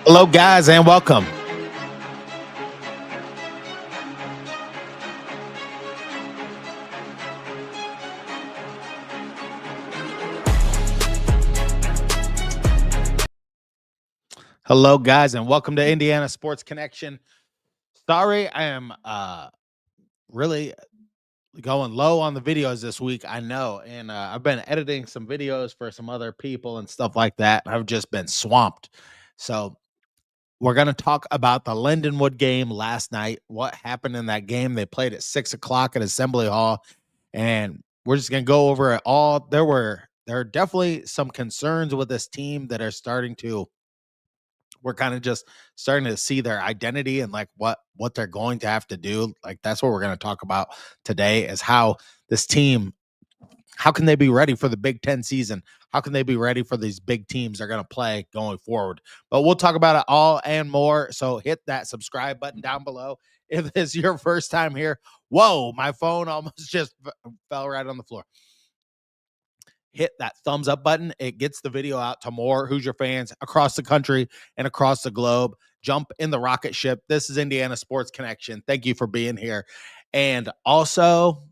Hello, guys, and welcome. Hello, guys, and welcome to Indiana Sports Connection. Sorry, I am really going low on the videos this week. I know, and I've been editing some videos for some other people and stuff like that. I've just been swamped. So we're going to talk about the Lindenwood game last night. What happened in that game? They played at 6 o'clock at Assembly Hall, and we're just going to go over it all. There are definitely some concerns with this team that are starting to. We're kind of just starting to see their identity and like what they're going to have to do. Like that's what we're going to talk about today is how this team, how can they be ready for the Big Ten season? How can they be ready for these big teams they're going to play going forward? But we'll talk about it all and more. So hit that subscribe button down below. If this is your first time here, whoa, my phone almost just fell right on the floor. Hit that thumbs up button. It gets the video out to more Hoosier fans across the country and across the globe. Jump in the rocket ship. This is Indiana Sports Connection. Thank you for being here. And also,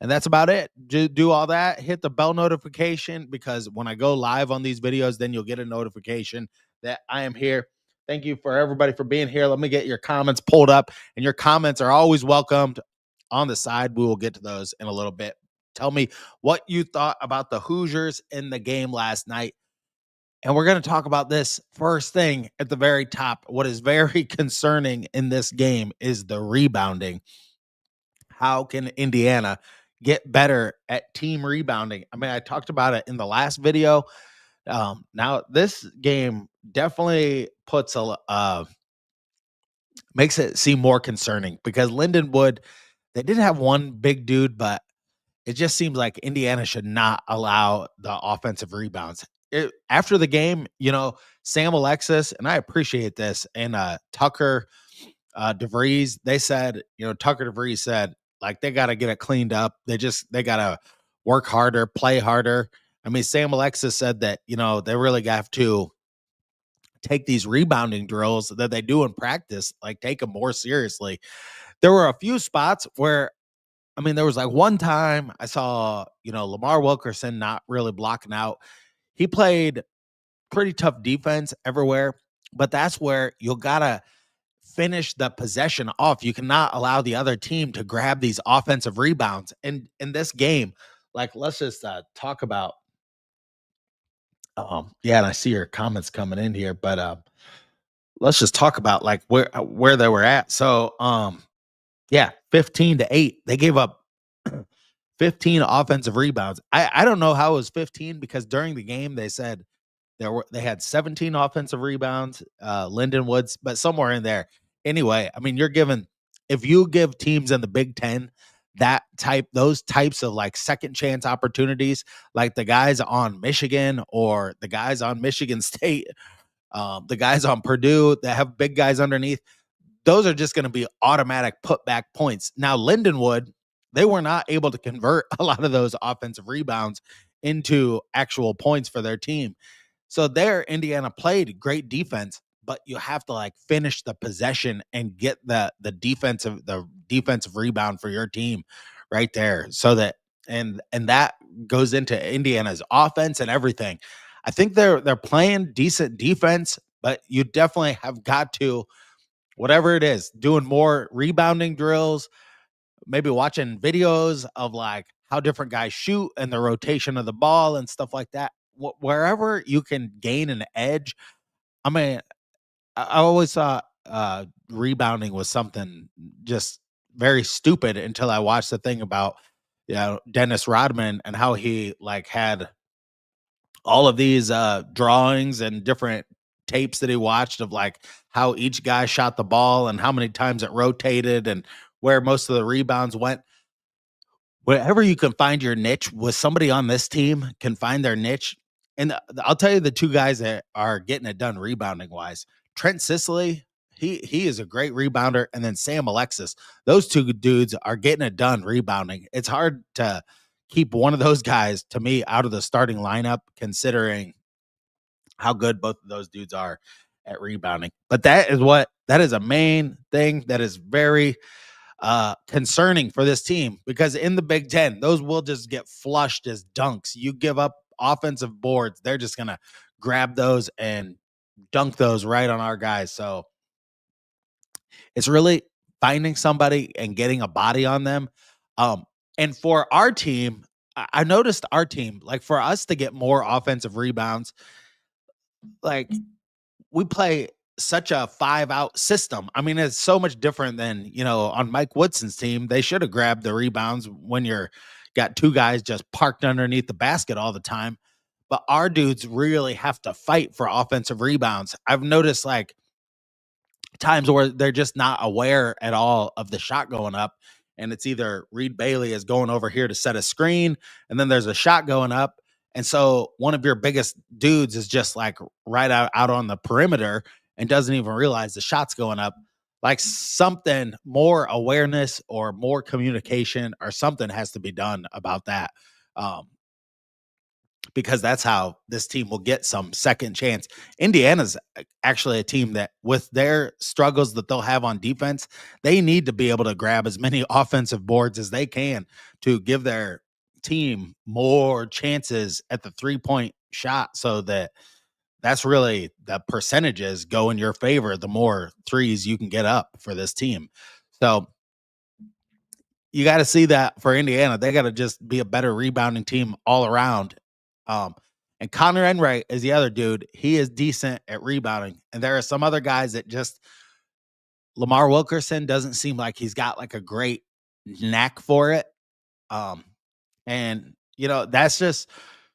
and that's about it. Do all that. Hit the bell notification because when I go live on these videos, then you'll get a notification that I am here. Thank you for everybody for being here. Let me get your comments pulled up, and your comments are always welcomed on the side. We will get to those in a little bit. Tell me what you thought about the Hoosiers in the game last night. And we're going to talk about this first thing at the very top. What is very concerning in this game is the rebounding. How can Indiana get better at team rebounding? I mean, I talked about it in the last video. Now, this game definitely puts makes it seem more concerning because Lindenwood, they did have one big dude, but it just seems like Indiana should not allow the offensive rebounds. After the game, Sam Alexis, and I appreciate this, and Tucker DeVries, they said, Tucker DeVries said, like, they got to get it cleaned up. They got to work harder, play harder. I mean, Sam Alexis said that, they really have to take these rebounding drills that they do in practice, like take them more seriously. There were a few spots where, I mean, there was like one time I saw, Lamar Wilkerson not really blocking out. He played pretty tough defense everywhere, but that's where you gotta finish the possession off. You cannot allow the other team to grab these offensive rebounds. And in this game, like let's just talk about. And I see your comments coming in here, but let's just talk about like where they were at. So, 15-8. They gave up 15 offensive rebounds. I don't know how it was 15 because during the game they said they had 17 offensive rebounds, Lindenwoods, but somewhere in there. Anyway, I mean, if you give teams in the Big Ten those types of like second chance opportunities, like the guys on Michigan or the guys on Michigan State, the guys on Purdue that have big guys underneath, those are just going to be automatic putback points. Now, Lindenwood, they were not able to convert a lot of those offensive rebounds into actual points for their team. So there, Indiana played great defense, but you have to like finish the possession and get the defensive rebound for your team right there. So that and that goes into Indiana's offense and everything. I think they're playing decent defense, but you definitely have got to, whatever it is, doing more rebounding drills, maybe watching videos of like how different guys shoot and the rotation of the ball and stuff like that. Wherever you can gain an edge. I mean, I always thought rebounding was something just very stupid until I watched the thing about Dennis Rodman and how he like had all of these drawings and different tapes that he watched of like how each guy shot the ball and how many times it rotated and where most of the rebounds went. Wherever you can find your niche, with somebody on this team can find their niche. And I'll tell you the two guys that are getting it done rebounding wise. Trent Sicily, he is a great rebounder, and then Sam Alexis. Those two dudes are getting it done rebounding. It's hard to keep one of those guys, to me, out of the starting lineup, considering how good both of those dudes are. at rebounding. But that is a main thing that is very concerning for this team, because in the Big Ten, those will just get flushed as dunks. You give up offensive boards, they're just gonna grab those and dunk those right on our guys. So it's really finding somebody and getting a body on them. And for our team, I noticed our team, like for us to get more offensive rebounds, like we play such a 5-out system. I mean, it's so much different than, on Mike Woodson's team. They should have grabbed the rebounds when you're got two guys just parked underneath the basket all the time. But our dudes really have to fight for offensive rebounds. I've noticed like times where they're just not aware at all of the shot going up. And it's either Reed Bailey is going over here to set a screen, and then there's a shot going up. And so one of your biggest dudes is just like right out on the perimeter and doesn't even realize the shot's going up. Like something more awareness or more communication or something has to be done about that. Because that's how this team will get some second chance. Indiana's actually a team that, with their struggles that they'll have on defense, they need to be able to grab as many offensive boards as they can to give their team more chances at the 3-point shot, so that's really the percentages go in your favor the more threes you can get up for this team. So you got to see that for Indiana. They got to just be a better rebounding team all around. And Connor Enright is the other dude. He is decent at rebounding. And there are some other guys that just, Lamar Wilkerson doesn't seem like he's got like a great knack for it. And that's just,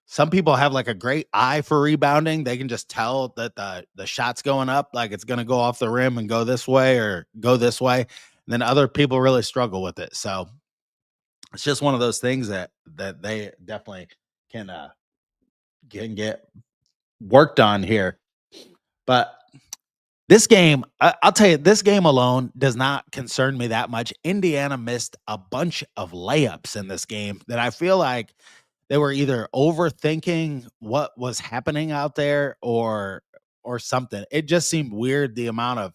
some people have like a great eye for rebounding. They can just tell that the shot's going up, like it's going to go off the rim and go this way or go this way. And then other people really struggle with it. So it's just one of those things that they definitely can get worked on here. But this game, I'll tell you, this game alone does not concern me that much. Indiana missed a bunch of layups in this game that I feel like they were either overthinking what was happening out there or something. It just seemed weird, the amount of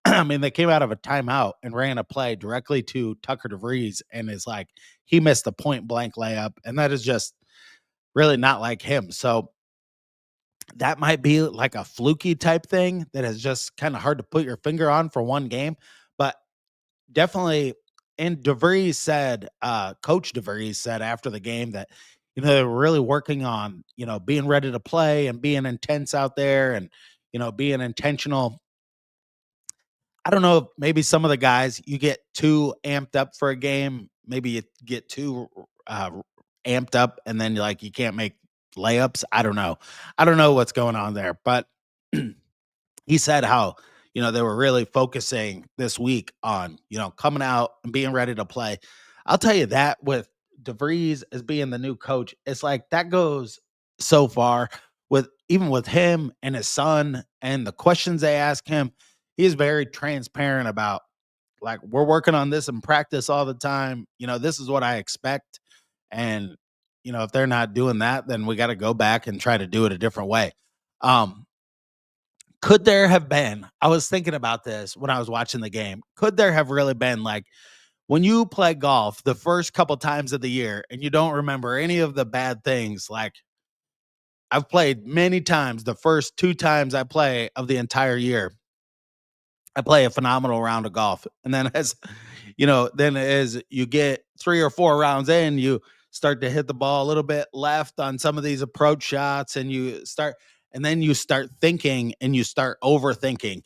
I mean, they came out of a timeout and ran a play directly to Tucker DeVries, and it's like he missed a point blank layup, and that is just really not like him. So that might be like a fluky type thing that is just kind of hard to put your finger on for one game. But definitely, and DeVries said, Coach DeVries said after the game that, they were really working on, being ready to play and being intense out there and, being intentional. I don't know if maybe some of the guys, you get too amped up for a game. Maybe you get too amped up and then you can't make layups. I don't know. I don't know what's going on there, but he said how, they were really focusing this week on, coming out and being ready to play. I'll tell you that with DeVries as being the new coach, it's like that goes so far with even with him and his son and the questions they ask him. He's very transparent about, like, we're working on this in practice all the time. This is what I expect. And, if they're not doing that, then we got to go back and try to do it a different way. Could there have been, I was thinking about this when I was watching the game, could there have really been, like, when you play golf the first couple times of the year and you don't remember any of the bad things, like I've played many times, the first 2 times I play of the entire year, I play a phenomenal round of golf. And then as you get 3 or 4 rounds in, you start to hit the ball a little bit left on some of these approach shots, and then you start thinking and you start overthinking.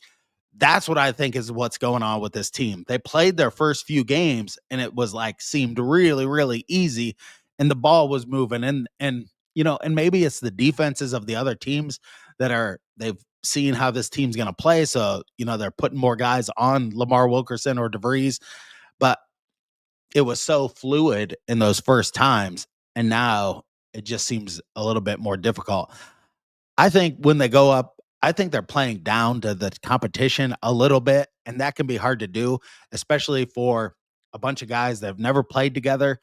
That's what I think is what's going on with this team. They played their first few games and it was like seemed really, really easy, and the ball was moving, and maybe it's the defenses of the other teams they've seen how this team's going to play. So, they're putting more guys on Lamar Wilkerson or DeVries, but it was so fluid in those first times. And now it just seems a little bit more difficult. I think when they go up, I think they're playing down to the competition a little bit, and that can be hard to do, especially for a bunch of guys that have never played together.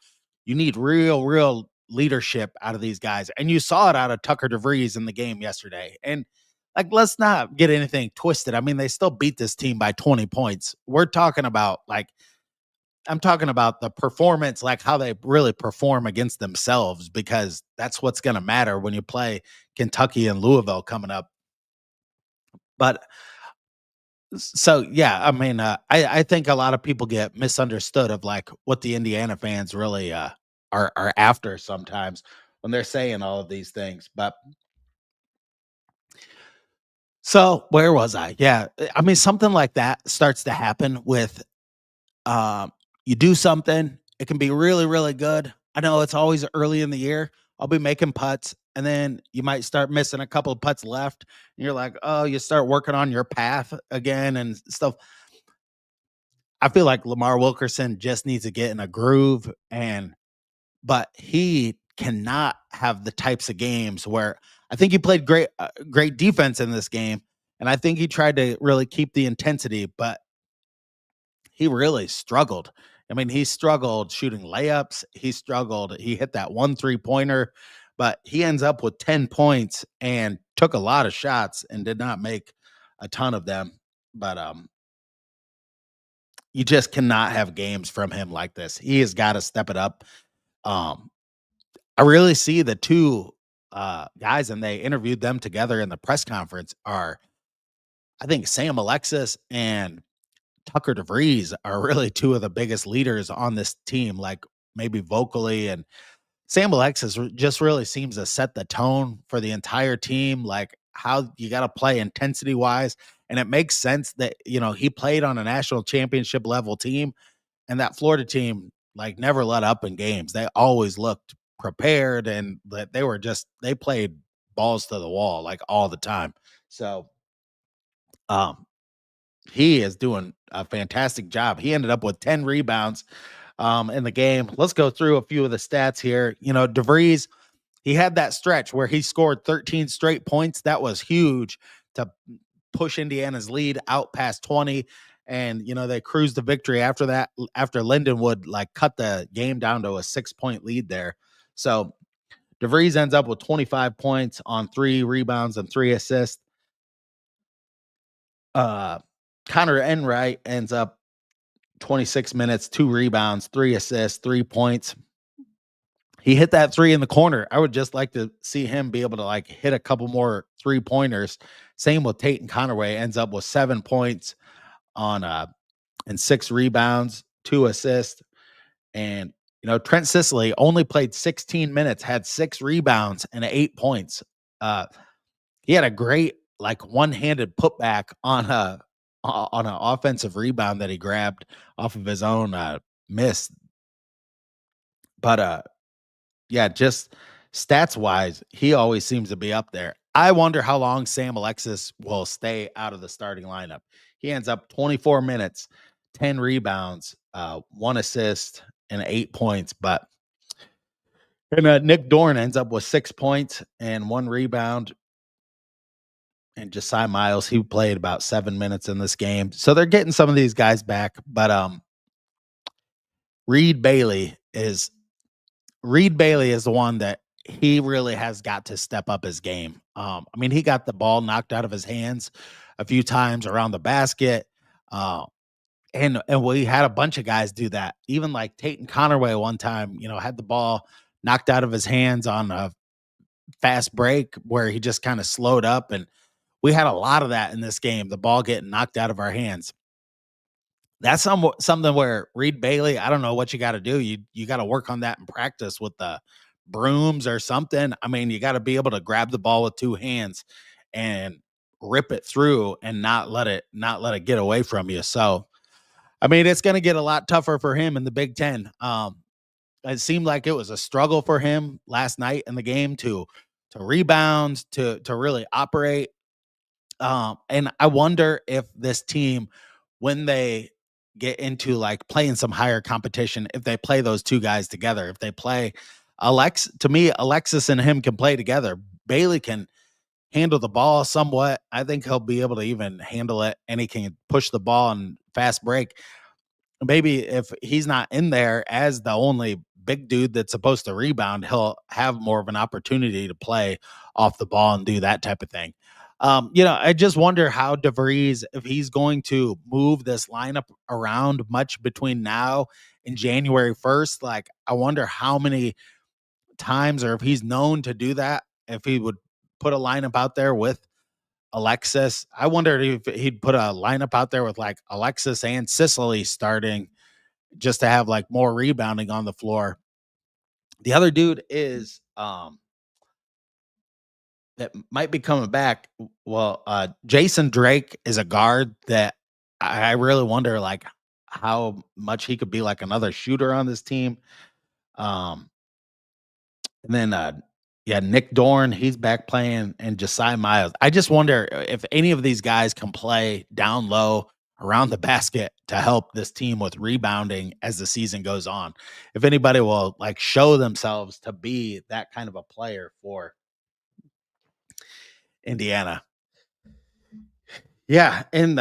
You need real leadership out of these guys, and you saw it out of Tucker DeVries in the game yesterday. And like, let's not get anything twisted. I mean, they still beat this team by 20 points. We're talking about like I'm talking about the performance, like how they really perform against themselves, because that's what's going to matter when you play Kentucky and Louisville coming up. But so yeah, I mean, I think a lot of people get misunderstood of like what the Indiana fans really are after sometimes when they're saying all of these things. But so where was I? Yeah, I mean, something like that starts to happen with Um, you do something, it can be really, really good. I know it's always early in the year. I'll be making putts, and then you might start missing a couple of putts left. And you're like, oh, you start working on your path again and stuff. I feel like Lamar Wilkerson just needs to get in a groove, but he cannot have the types of games where I think he played great defense in this game, and I think he tried to really keep the intensity, but he really struggled. I mean, he struggled shooting layups. He struggled. He hit that one three-pointer, but he ends up with 10 points and took a lot of shots and did not make a ton of them. But you just cannot have games from him like this. He has got to step it up. Um, I really see the two guys, and they interviewed them together in the press conference, are I think Sam Alexis and Tucker DeVries are really two of the biggest leaders on this team, like maybe vocally. And Sam Alexis just really seems to set the tone for the entire team, like how you got to play intensity wise. And it makes sense that, he played on a national championship level team, and that Florida team like never let up in games. They always looked prepared, and that they played balls to the wall like all the time. So, um, he is doing a fantastic job. He ended up with 10 rebounds in the game. Let's go through a few of the stats here. DeVries, he had that stretch where he scored 13 straight points. That was huge to push Indiana's lead out past 20. And, they cruised to victory after that, after Lindenwood like cut the game down to a 6-point lead there. So DeVries ends up with 25 points on 3 rebounds and 3 assists. Uh, Connor Enright ends up 26 minutes, 2 rebounds, 3 assists, 3 points. He hit that 3 in the corner. I would just like to see him be able to like hit a couple more 3-pointers. Same with Tate Conaway, ends up with 7 points on and 6 rebounds, 2 assists. And Trent Sicily only played 16 minutes, had 6 rebounds and 8 points. He had a great like one-handed putback on an offensive rebound that he grabbed off of his own miss. But yeah, just stats wise, he always seems to be up there. I wonder how long Sam Alexis will stay out of the starting lineup. He ends up 24 minutes, 10 rebounds, 1 assist, and 8 points. And Nick Dorn ends up with 6 points and 1 rebound. And Josiah Miles, he played about 7 minutes in this game. So they're getting some of these guys back. But Reed Bailey is the one that he really has got to step up his game. I mean, he got the ball knocked out of his hands a few times around the basket. And we had a bunch of guys do that. Even like Tate Conaway one time, had the ball knocked out of his hands on a fast break where he just kind of slowed up. And we had a lot of that in this game, the ball getting knocked out of our hands. That's something where Reed Bailey, I don't know what you got to do. You got to work on that in practice with the brooms or something. I mean, you got to be able to grab the ball with 2 hands and rip it through and not let it get away from you. So, I mean, it's going to get a lot tougher for him in the Big Ten. It seemed like it was a struggle for him last night in the game to rebound, to really operate. And I wonder if this team, when they get into like playing some higher competition, if they play those 2 guys together, if they play Alexis and him can play together. Bailey can handle the ball somewhat. I think he'll be able to even handle it, and he can push the ball and fast break. Maybe if he's not in there as the only big dude that's supposed to rebound, he'll have more of an opportunity to play off the ball and do that type of thing. I just wonder how DeVries, if he's going to move this lineup around much between now and January 1st. Like, I wonder how many times, or if he's known to do that, if he would put a lineup out there with Alexis. I wondered if he'd put a lineup out there with like Alexis and Sicily starting just to have like more rebounding on the floor. The other dude is that might be coming back. Well, Jason Drake is a guard that I really wonder like how much he could be like another shooter on this team. Um, and then yeah, Nick Dorn, he's back playing, and Josiah Miles. I just wonder if any of these guys can play down low around the basket to help this team with rebounding as the season goes on. If anybody will like show themselves to be that kind of a player for Indiana. Yeah, and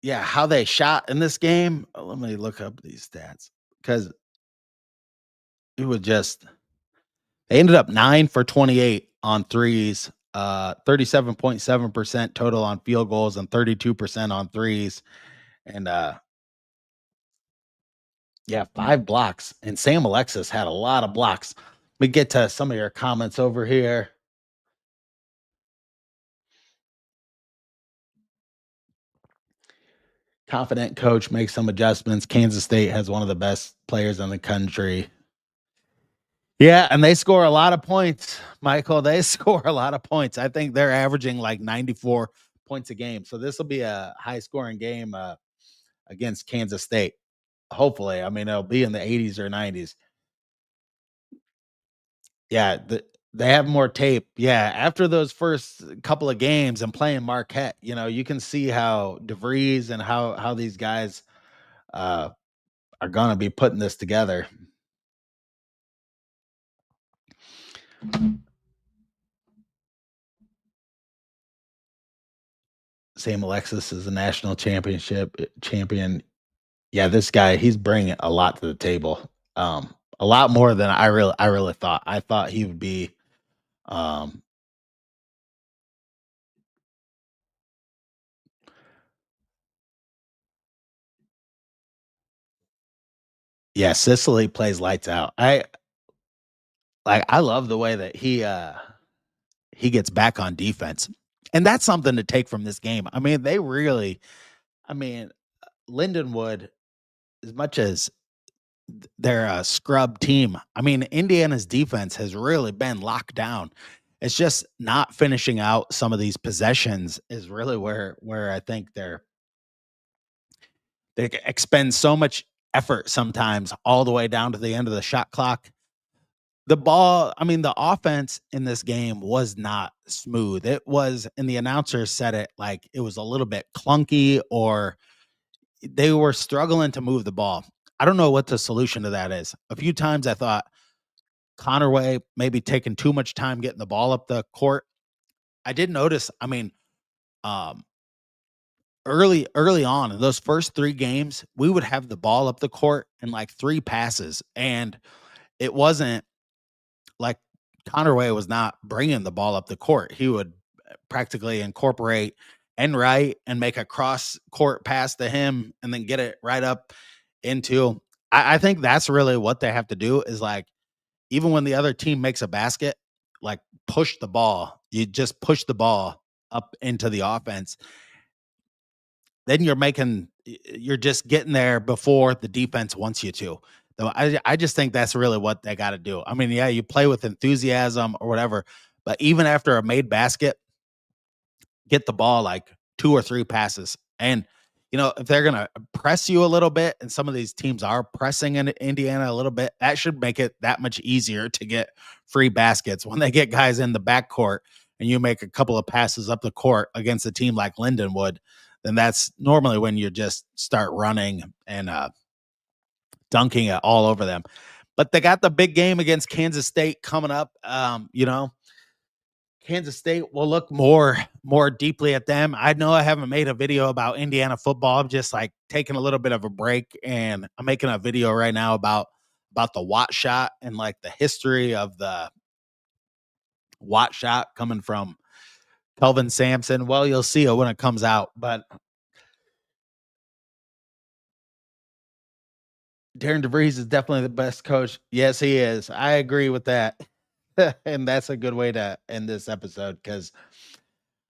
yeah, how they shot in this game. Let me look up these stats because it was just they ended up 9 for 28 on threes, 37.7% total on field goals and 32% on threes. And yeah, 5 blocks. And Sam Alexis had a lot of blocks. We get to some of your comments over here. Confident coach makes some adjustments. Kansas State has one of the best players in the country. Yeah, and they score a lot of points, Michael. They score a lot of points. I think they're averaging like 94 points a game. So this will be a high scoring game against Kansas State. Hopefully. I mean, it'll be in the 80s or 90s. Yeah, they have more tape. Yeah, after those first couple of games and playing Marquette, you can see how DeVries and how these guys uh, are going to be putting this together. Sam Alexis is a national championship champion. Yeah, this guy, he's bringing a lot to the table. A lot more than I really thought. I thought he would be um yeah, Sicily plays lights out. I love the way that he gets back on defense. And that's something to take from this game. I mean, they really I mean, Lindenwood, as much as they're a scrub team. I mean, Indiana's defense has really been locked down. It's just not finishing out some of these possessions is really where I think they expend so much effort sometimes all the way down to the end of the shot clock. The ball, I mean, the offense in this game was not smooth. It was, and the announcer said it like it was a little bit clunky, or they were struggling to move the ball. I don't know what the solution to that is. A few times I thought Connerway maybe taking too much time getting the ball up the court. I did notice, I mean, um, early on in those first 3 games, we would have the ball up the court in like 3 passes, and it wasn't like Connerway was not bringing the ball up the court. He would practically incorporate Enright and make a cross court pass to him and then get it right up into I think that's really what they have to do is like even when the other team makes a basket, like push the ball. You just push the ball up into the offense. Then you're just getting there before the defense wants you to. So I just think that's really what they got to do. I mean, yeah, you play with enthusiasm or whatever, but even after a made basket, get the ball like 2 or 3 passes. And if they're going to press you a little bit, and some of these teams are pressing in Indiana a little bit, that should make it that much easier to get free baskets when they get guys in the backcourt and you make a couple of passes up the court against a team like Lindenwood. Then that's normally when you just start running and dunking it all over them. But they got the big game against Kansas State coming up. Kansas State will look more deeply at them. I know I haven't made a video about Indiana football. I'm just like taking a little bit of a break, and I'm making a video right now about the Watt shot and like the history of the Watt shot coming from Kelvin Sampson. Well, you'll see it when it comes out. But Darren DeVries is definitely the best coach. Yes, he is. I agree with that. And that's a good way to end this episode because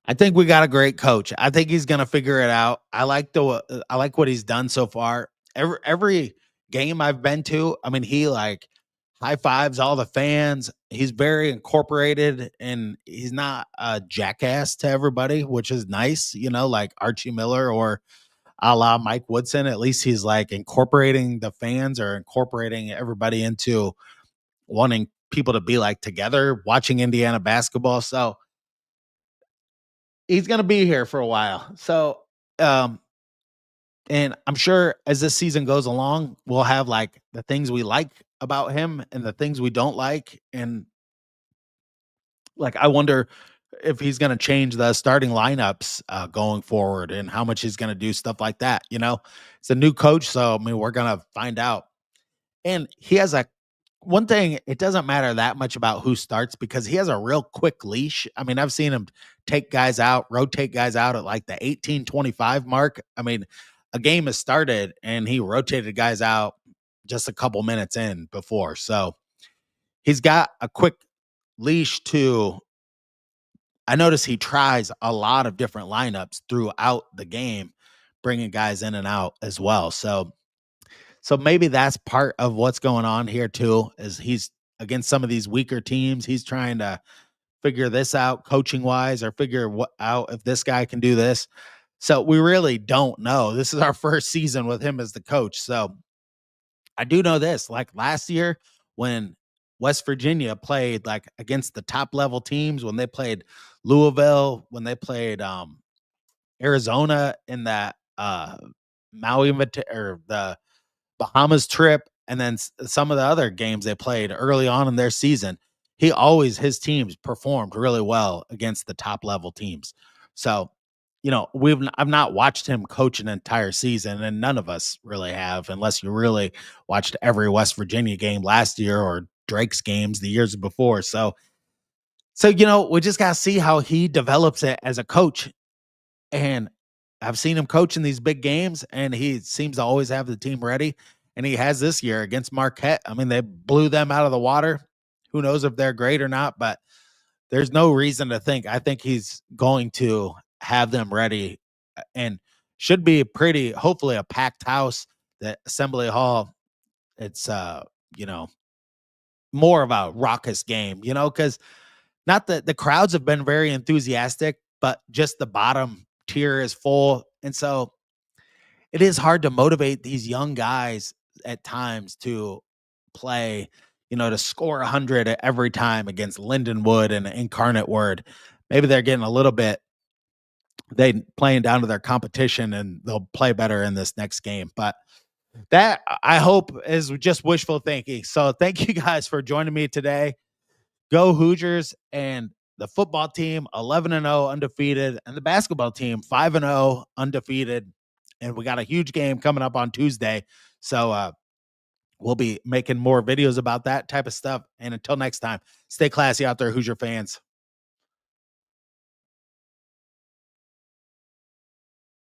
I think we got a great coach. I think he's gonna figure it out. I like what he's done so far. Every game I've been to, I mean, he like high fives all the fans. He's very incorporated and he's not a jackass to everybody, which is nice, like Archie Miller or a la Mike Woodson. At least he's like incorporating the fans or incorporating everybody into wanting people to be like together watching Indiana basketball. So he's going to be here for a while. So, um, and I'm sure as this season goes along, we'll have like the things we like about him and the things we don't like. And like, I wonder if he's going to change the starting lineups going forward and how much he's going to do stuff like that. It's a new coach. So, I mean, we're going to find out. And he has a one thing, it doesn't matter that much about who starts because he has a real quick leash. I mean, I've seen him take guys out, rotate guys out at like the 18:25 mark. I mean, a game has started and he rotated guys out just a couple minutes in before. So he's got a quick leash to I notice he tries a lot of different lineups throughout the game, bringing guys in and out as well. So maybe that's part of what's going on here too, is he's against some of these weaker teams. He's trying to figure this out coaching wise or figure out if this guy can do this. So we really don't know. This is our first season with him as the coach. So I do know this, like last year when West Virginia played like against the top level teams, when they played Louisville, when they played Arizona in that Maui or the Bahamas trip, and then some of the other games they played early on in their season, his teams performed really well against the top level teams. So, I've not watched him coach an entire season, and none of us really have, unless you really watched every West Virginia game last year or Drake's games the years before. So we just gotta see how he develops it as a coach. And I've seen him coach in these big games, and he seems to always have the team ready. And he has this year against Marquette. I mean, they blew them out of the water. Who knows if they're great or not, but there's no reason to think. I think he's going to have them ready and should be hopefully a packed house, the Assembly Hall. It's, more of a raucous game, because not that the crowds have been very enthusiastic, but just the bottom tier is full. And so it is hard to motivate these young guys at times to play, to score 100 every time against Lindenwood and Incarnate Word. Maybe they're getting a little bit they playing down to their competition and they'll play better in this next game. But that I hope is just wishful thinking. So thank you guys for joining me today. Go Hoosiers, and the football team 11-0 undefeated, and the basketball team 5-0 undefeated. And we got a huge game coming up on Tuesday. So we'll be making more videos about that type of stuff. And until next time, stay classy out there, Hoosier fans.